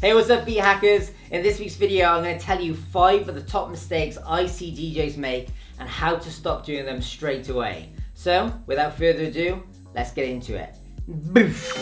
Hey, what's up, beat hackers? In this week's video, I'm going to tell you 5 of the top mistakes I see DJs make and how to stop doing them straight away. So, without further ado, let's get into it. Boof!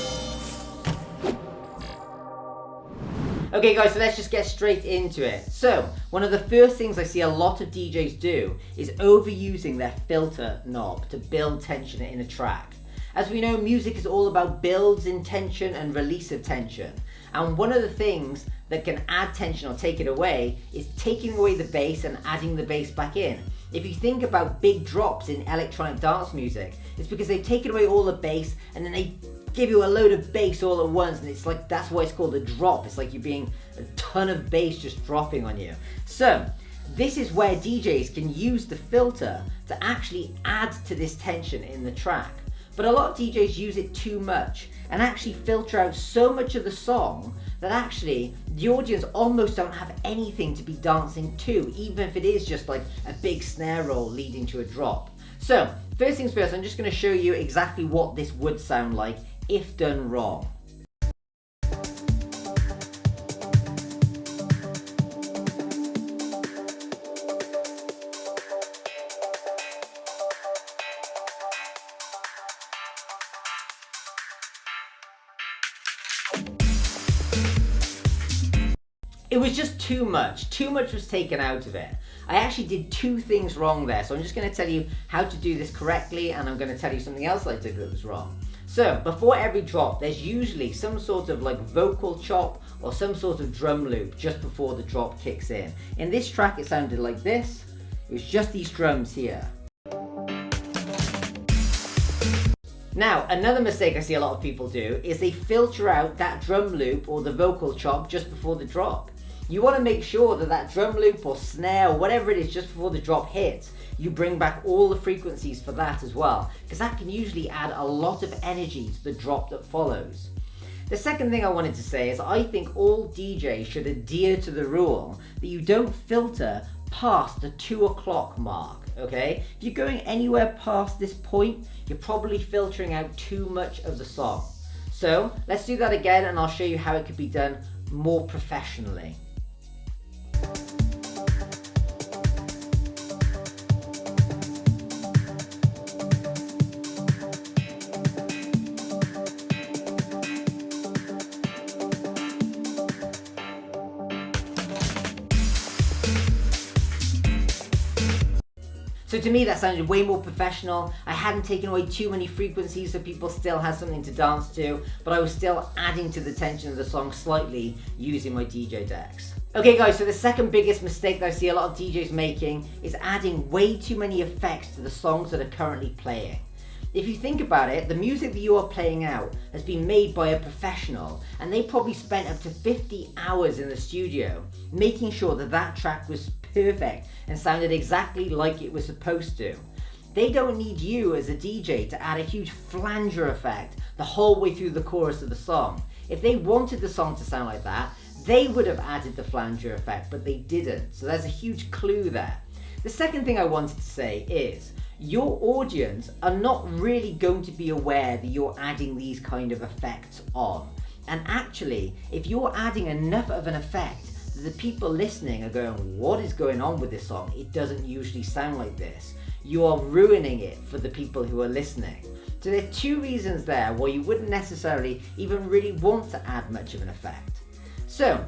Okay guys, so let's just get straight into it. So, one of the first things I see a lot of DJs do is overusing their filter knob to build tension in a track. As we know, music is all about builds in tension and release of tension. And one of the things that can add tension or take it away is taking away the bass and adding the bass back in. If you think about big drops in electronic dance music, it's because they've taken away all the bass and then they give you a load of bass all at once, and it's like, that's why it's called a drop. It's like you're being a ton of bass just dropping on you. So this is where DJs can use the filter to actually add to this tension in the track. But a lot of DJs use it too much and actually filter out so much of the song that actually the audience almost don't have anything to be dancing to, even if it is just like a big snare roll leading to a drop. So first things first, I'm just going to show you exactly what this would sound like if done wrong. It was just too much. Too much was taken out of it. I actually did 2 things wrong there, so I'm just going to tell you how to do this correctly, and I'm going to tell you something else I did that was wrong. So, before every drop, there's usually some sort of like vocal chop or some sort of drum loop just before the drop kicks in. In this track, it sounded like this. It was just these drums here. Now, another mistake I see a lot of people do is they filter out that drum loop or the vocal chop just before the drop. You want to make sure that that drum loop or snare or whatever it is just before the drop hits, you bring back all the frequencies for that as well, because that can usually add a lot of energy to the drop that follows. The second thing I wanted to say is I think all DJs should adhere to the rule that you don't filter past the 2 o'clock mark, okay? If you're going anywhere past this point, you're probably filtering out too much of the song. So let's do that again, and I'll show you how it could be done more professionally. So to me that sounded way more professional. I hadn't taken away too many frequencies so people still had something to dance to, but I was still adding to the tension of the song slightly using my DJ decks. Okay guys, so the second biggest mistake that I see a lot of DJs making is adding way too many effects to the songs that are currently playing. If you think about it, the music that you are playing out has been made by a professional, and they probably spent up to 50 hours in the studio making sure that that track was perfect and sounded exactly like it was supposed to. They don't need you as a DJ to add a huge flanger effect the whole way through the chorus of the song. If they wanted the song to sound like that, they would have added the flanger effect, but they didn't. So there's a huge clue there. The second thing I wanted to say is, your audience are not really going to be aware that you're adding these kind of effects on. And actually, if you're adding enough of an effect that the people listening are going, what is going on with this song? It doesn't usually sound like this. You are ruining it for the people who are listening. So there are 2 reasons there why you wouldn't necessarily even really want to add much of an effect. So,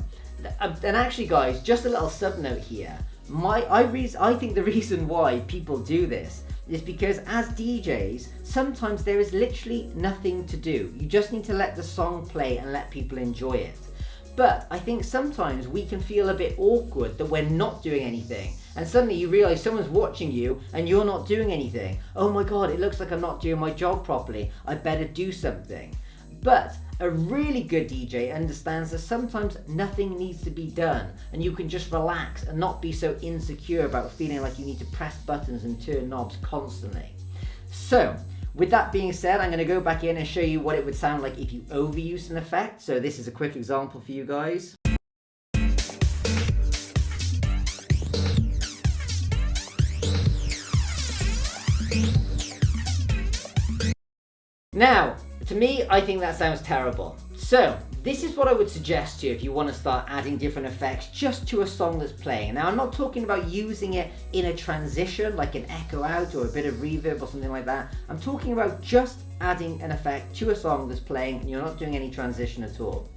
and actually guys, just a little sub note here. I think the reason why people do this is because as DJs, sometimes there is literally nothing to do. You just need to let the song play and let people enjoy it. But I think sometimes we can feel a bit awkward that we're not doing anything, and suddenly you realize someone's watching you and you're not doing anything. Oh my god, it looks like I'm not doing my job properly. I better do something. But a really good DJ understands that sometimes nothing needs to be done, and you can just relax and not be so insecure about feeling like you need to press buttons and turn knobs constantly. So, with that being said, I'm going to go back in and show you what it would sound like if you overuse an effect. So this is a quick example for you guys. Now, to me, I think that sounds terrible. So this is what I would suggest to you if you want to start adding different effects just to a song that's playing. Now I'm not talking about using it in a transition like an echo out or a bit of reverb or something like that. I'm talking about just adding an effect to a song that's playing and you're not doing any transition at all.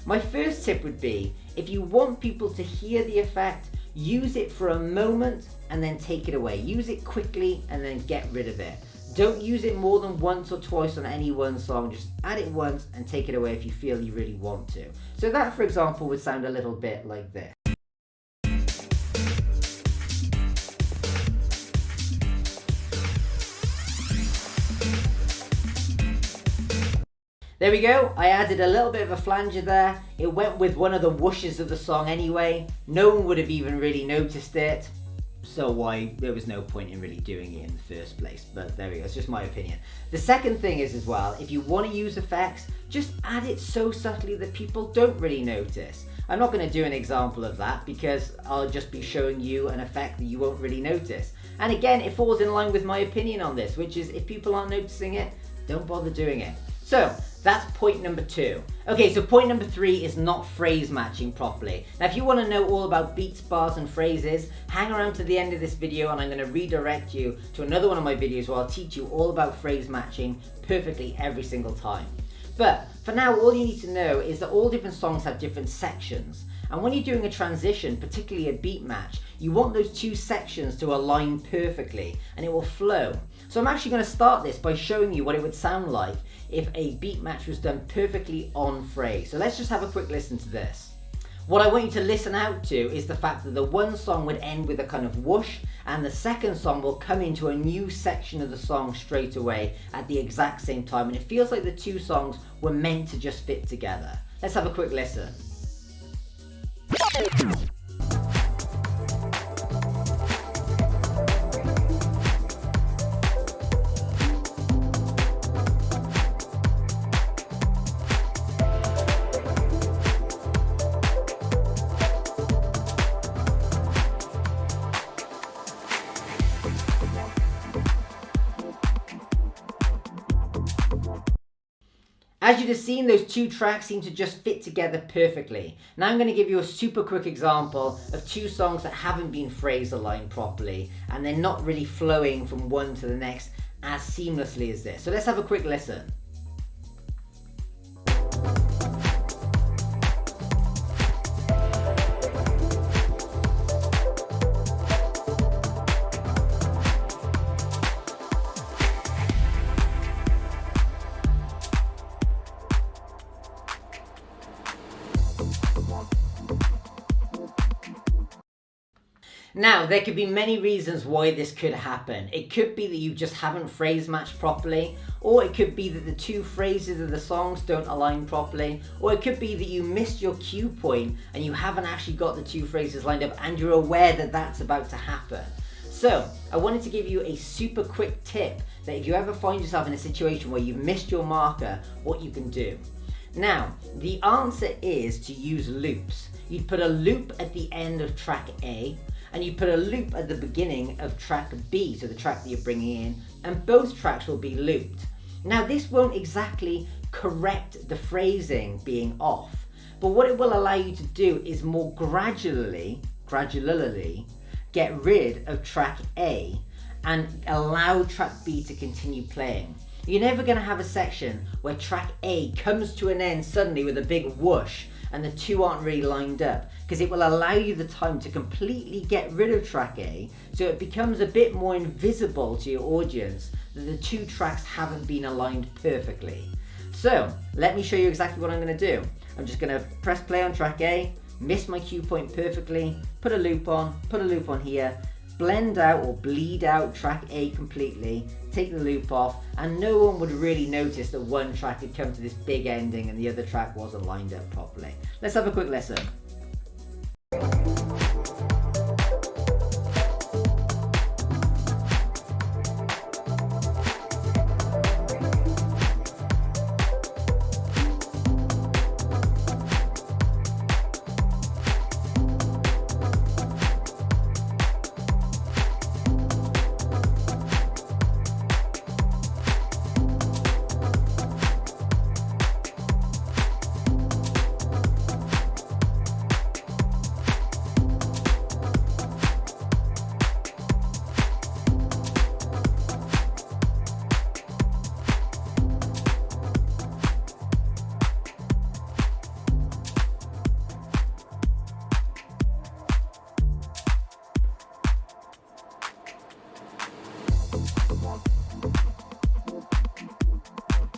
My first tip would be, if you want people to hear the effect, use it for a moment and then take it away. Use it quickly and then get rid of it. Don't use it more than once or twice on any one song. Just add it once and take it away if you feel you really want to. So that, for example, would sound a little bit like this. There we go, I added a little bit of a flanger there. It went with one of the whooshes of the song anyway. No one would have even really noticed it. So there was no point in really doing it in the first place. But there we go, it's just my opinion. The second thing is as well, if you want to use effects, just add it so subtly that people don't really notice. I'm not going to do an example of that because I'll just be showing you an effect that you won't really notice. And again, it falls in line with my opinion on this, which is if people aren't noticing it, don't bother doing it. So that's point number 2. Okay, so point number 3 is not phrase matching properly. Now if you want to know all about beats, bars and phrases, hang around to the end of this video and I'm going to redirect you to another one of my videos where I'll teach you all about phrase matching perfectly every single time. But for now, all you need to know is that all different songs have different sections. And when you're doing a transition, particularly a beat match, you want those two sections to align perfectly and it will flow. So I'm actually going to start this by showing you what it would sound like if a beat match was done perfectly on phrase. So let's just have a quick listen to this. What I want you to listen out to is the fact that the one song would end with a kind of whoosh and the second song will come into a new section of the song straight away at the exact same time, and it feels like the two songs were meant to just fit together. Let's have a quick listen. As you'd have seen, those two tracks seem to just fit together perfectly. Now I'm going to give you a super quick example of two songs that haven't been phrase aligned properly and they're not really flowing from one to the next as seamlessly as this. So let's have a quick listen. Now, there could be many reasons why this could happen. It could be that you just haven't phrase matched properly, or it could be that the two phrases of the songs don't align properly, or it could be that you missed your cue point and you haven't actually got the two phrases lined up and you're aware that that's about to happen. So, I wanted to give you a super quick tip that if you ever find yourself in a situation where you've missed your marker, what you can do. Now, the answer is to use loops. You'd put a loop at the end of track A, and you put a loop at the beginning of track B, so the track that you're bringing in, and both tracks will be looped. Now this won't exactly correct the phrasing being off, but what it will allow you to do is more gradually get rid of track A and allow track B to continue playing. You're never going to have a section where track A comes to an end suddenly with a big whoosh and the two aren't really lined up, because it will allow you the time to completely get rid of track A, so it becomes a bit more invisible to your audience that the two tracks haven't been aligned perfectly. So let me show you exactly what I'm going to do. I'm just going to press play on track A, miss my cue point perfectly, put a loop on here, blend out or bleed out track A completely, take the loop off, and no one would really notice that one track had come to this big ending and the other track wasn't lined up properly. Let's have a quick listen.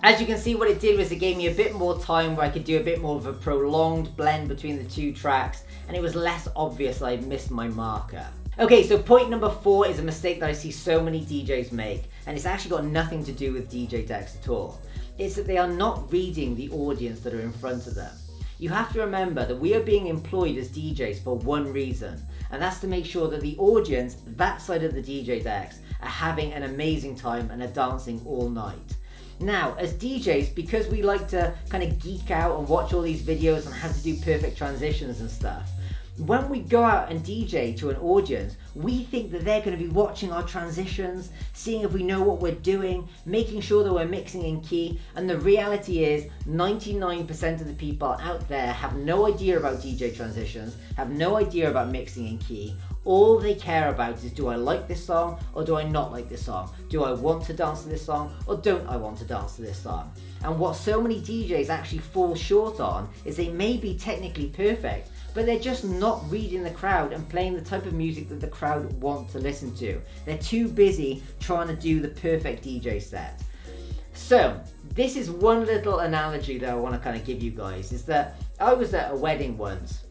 As you can see, what it did was it gave me a bit more time where I could do a bit more of a prolonged blend between the two tracks, and it was less obvious I missed my marker. Okay, so point number 4 is a mistake that I see so many DJs make, and it's actually got nothing to do with DJ decks at all. It's that they are not reading the audience that are in front of them. You have to remember that we are being employed as DJs for one reason, and that's to make sure that the audience, that side of the DJ decks, are having an amazing time and are dancing all night. Now, as DJs, because we like to kind of geek out and watch all these videos on how to do perfect transitions and stuff, when we go out and DJ to an audience, we think that they're going to be watching our transitions, seeing if we know what we're doing, making sure that we're mixing in key, and the reality is 99% of the people out there have no idea about DJ transitions, have no idea about mixing in key. All they care about is, do I like this song or do I not like this song? Do I want to dance to this song or don't I want to dance to this song? And what so many DJs actually fall short on is they may be technically perfect, but they're just not reading the crowd and playing the type of music that the crowd want to listen to. They're too busy trying to do the perfect DJ set. So this is one little analogy that I want to kind of give you guys, is that I was at a wedding once,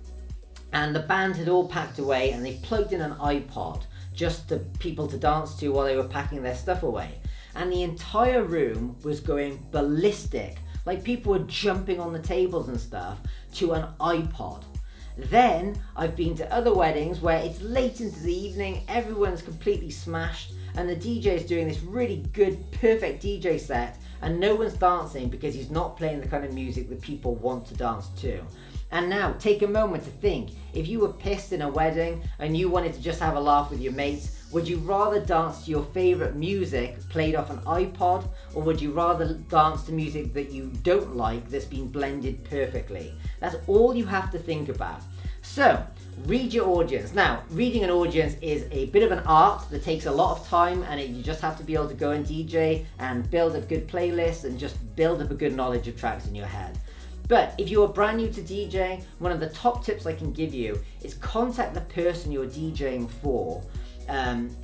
and the band had all packed away and they plugged in an iPod just to people to dance to while they were packing their stuff away. And the entire room was going ballistic, like people were jumping on the tables and stuff to an iPod. Then I've been to other weddings where it's late into the evening, everyone's completely smashed, and the DJ is doing this really good, perfect DJ set, and no one's dancing because he's not playing the kind of music that people want to dance to. And now, take a moment to think, if you were pissed in a wedding and you wanted to just have a laugh with your mates, would you rather dance to your favourite music played off an iPod, or would you rather dance to music that you don't like that's been blended perfectly? That's all you have to think about. So, read your audience. Now, reading an audience is a bit of an art that takes a lot of time, and you just have to be able to go and DJ and build a good playlist and just build up a good knowledge of tracks in your head. But if you are brand new to DJ, one of the top tips I can give you is contact the person you're DJing for,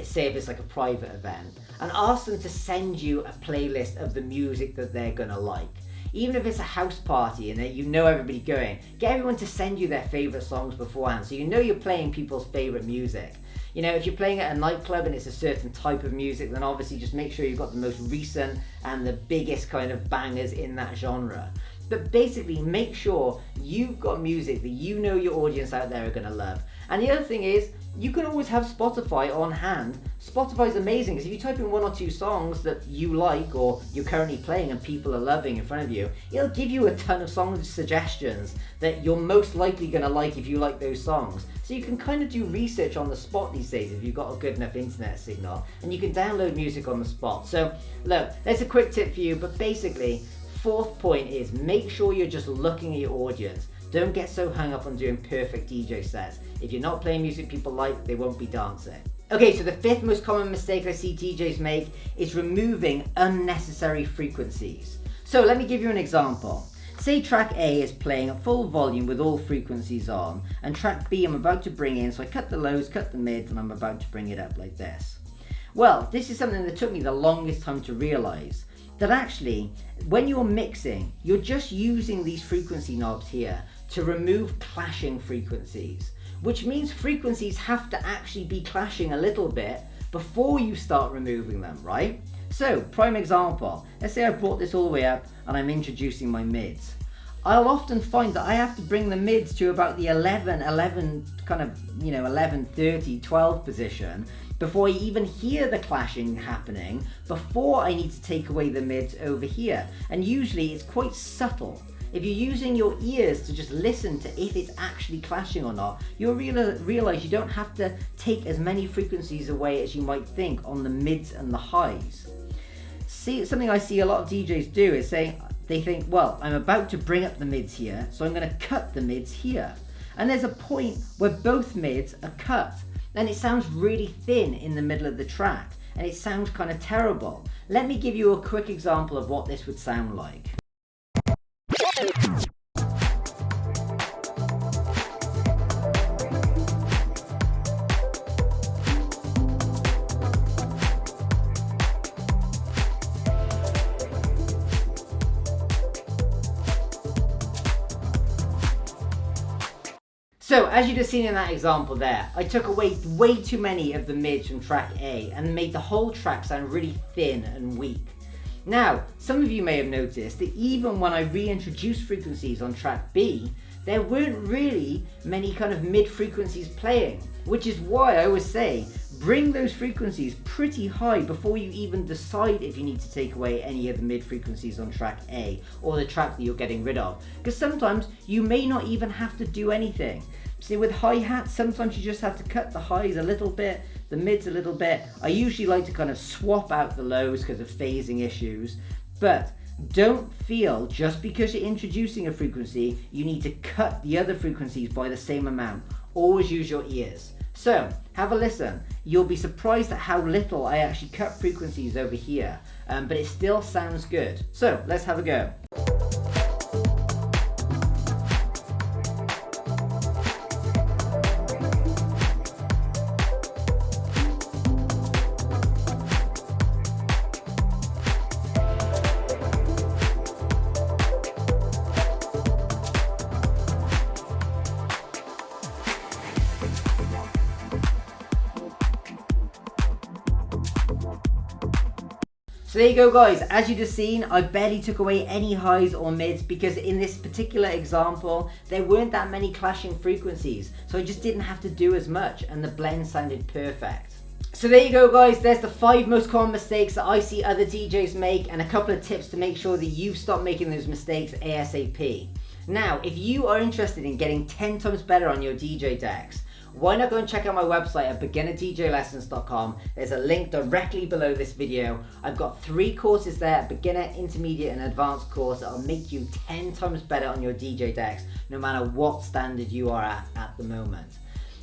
say if it's like a private event, and ask them to send you a playlist of the music that they're gonna like. Even if it's a house party and you know everybody going, get everyone to send you their favourite songs beforehand so you know you're playing people's favourite music. You know, if you're playing at a nightclub and it's a certain type of music, then obviously just make sure you've got the most recent and the biggest kind of bangers in that genre. But basically, make sure you've got music that you know your audience out there are going to love. And the other thing is, you can always have Spotify on hand. Spotify's amazing because if you type in 1 or 2 songs that you like or you're currently playing and people are loving in front of you, it'll give you a ton of song suggestions that you're most likely going to like if you like those songs. So you can kind of do research on the spot these days if you've got a good enough internet signal, and you can download music on the spot. So look, there's a quick tip for you, but basically, 4th point is make sure you're just looking at your audience. Don't get so hung up on doing perfect DJ sets. If you're not playing music people like, they won't be dancing. Okay, so the 5th most common mistake I see DJs make is removing unnecessary frequencies. So let me give you an example. Say track A is playing at full volume with all frequencies on, and track B I'm about to bring in, so I cut the lows, cut the mids, and I'm about to bring it up like this. Well, this is something that took me the longest time to realise. That actually, when you're mixing, you're just using these frequency knobs here to remove clashing frequencies, which means frequencies have to actually be clashing a little bit before you start removing them, right? So, prime example, let's say I brought this all the way up and I'm introducing my mids. I'll often find that I have to bring the mids to about the 11 kind of, 11:30, 12 position before I even hear the clashing happening, before I need to take away the mids over here. And usually it's quite subtle. If you're using your ears to just listen to if it's actually clashing or not, you'll realize you don't have to take as many frequencies away as you might think on the mids and the highs. See, something I see a lot of DJs do is they think, well, I'm about to bring up the mids here, so I'm going to cut the mids here. And there's a point where both mids are cut, and it sounds really thin in the middle of the track, and it sounds kind of terrible. Let me give you a quick example of what this would sound like. So, as you just seen in that example there, I took away way too many of the mids from track A and made the whole track sound really thin and weak. Now, some of you may have noticed that even when I reintroduced frequencies on track B, there weren't really many kind of mid frequencies playing, which is why I always say, bring those frequencies pretty high before you even decide if you need to take away any of the mid frequencies on track A or the track that you're getting rid of. Because sometimes you may not even have to do anything. See, with hi-hats, sometimes you just have to cut the highs a little bit, the mids a little bit. I usually like to kind of swap out the lows because of phasing issues, but don't feel just because you're introducing a frequency, you need to cut the other frequencies by the same amount. Always use your ears. So, have a listen. You'll be surprised at how little I actually cut frequencies over here, but it still sounds good. So, let's have a go. So there you go guys, as you just seen, I barely took away any highs or mids because in this particular example, there weren't that many clashing frequencies. So I just didn't have to do as much and the blend sounded perfect. So there you go guys, there's the 5 most common mistakes that I see other DJs make and a couple of tips to make sure that you stop making those mistakes ASAP. Now, if you are interested in getting 10 times better on your DJ decks, why not go and check out my website at beginnerdjlessons.com. There's a link directly below this video. I've got 3 courses there, beginner, intermediate and advanced course that will make you 10 times better on your DJ decks, no matter what standard you are at the moment.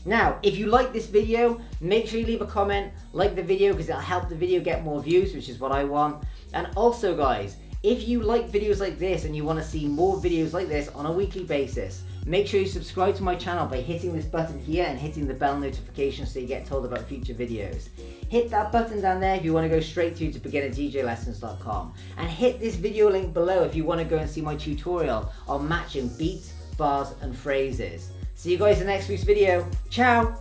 Now, if you like this video, make sure you leave a comment, like the video because it'll help the video get more views, which is what I want. And also guys, if you like videos like this and you want to see more videos like this on a weekly basis, make sure you subscribe to my channel by hitting this button here and hitting the bell notification so you get told about future videos. Hit that button down there if you want to go straight through to beginnerdjlessons.com, and hit this video link below if you want to go and see my tutorial on matching beats, bars and phrases. See you guys in next week's video. Ciao!